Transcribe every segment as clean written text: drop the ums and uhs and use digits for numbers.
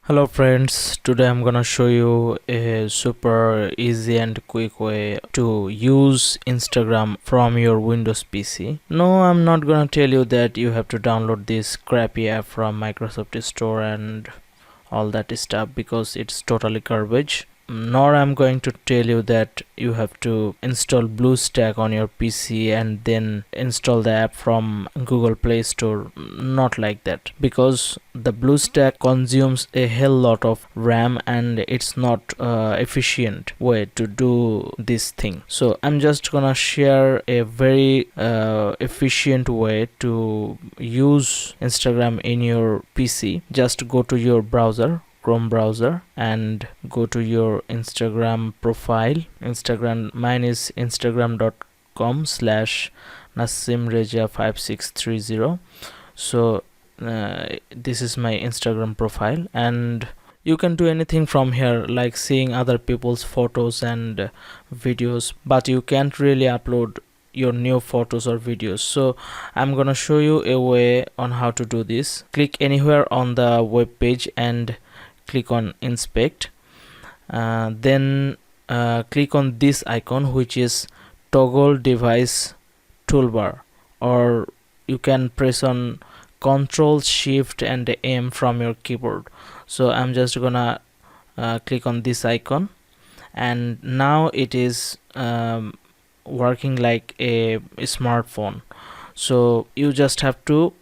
Hello friends, today I'm gonna show you a super easy and quick way to use Instagram from your Windows PC. No, I'm not gonna tell you that you have to download this crappy app from Microsoft Store and all that stuff because it's totally garbage. Nor I'm going to tell you that you have to install BlueStack on your PC and then install the app from Google Play Store. Not like that, because the BlueStack consumes a hell lot of RAM and it's not efficient way to do this thing. So I'm just gonna share a very efficient way to use Instagram in your PC. Just go to your browser, Chrome browser, and go to your Instagram profile. Mine is instagram.com/nasimreja5630. So this is my Instagram profile, and you can do anything from here, like seeing other people's photos and videos, but you can't really upload your new photos or videos. So I'm gonna show you a way on how to do this. Click anywhere on the web page and click on inspect. Then click on this icon, which is toggle device toolbar, or you can press on Ctrl Shift and M from your keyboard. So I'm just gonna click on this icon, and now it is working like a smartphone. So you just have to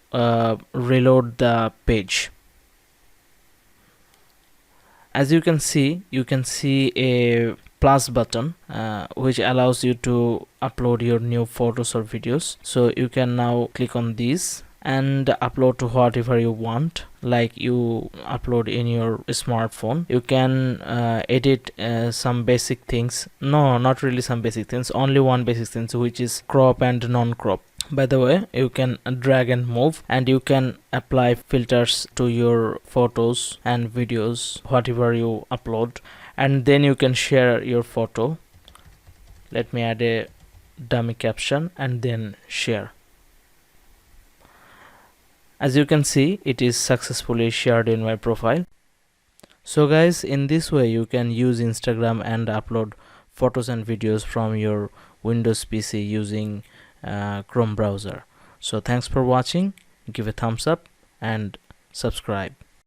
reload the page. As you can see a plus button which allows you to upload your new photos or videos. So you can now click on this and upload to whatever you want, like you upload in your smartphone. You can edit some basic things. No, not really some basic things, only one basic thing, which is crop and non-crop. By the way, you can drag and move, and you can apply filters to your photos and videos, whatever you upload, and then you can share your photo. Let me add a dummy caption and then share. As you can see, it is successfully shared in my profile. So guys, in this way you can use Instagram and upload photos and videos from your Windows PC using Chrome browser. So thanks for watching. Give a thumbs up and subscribe.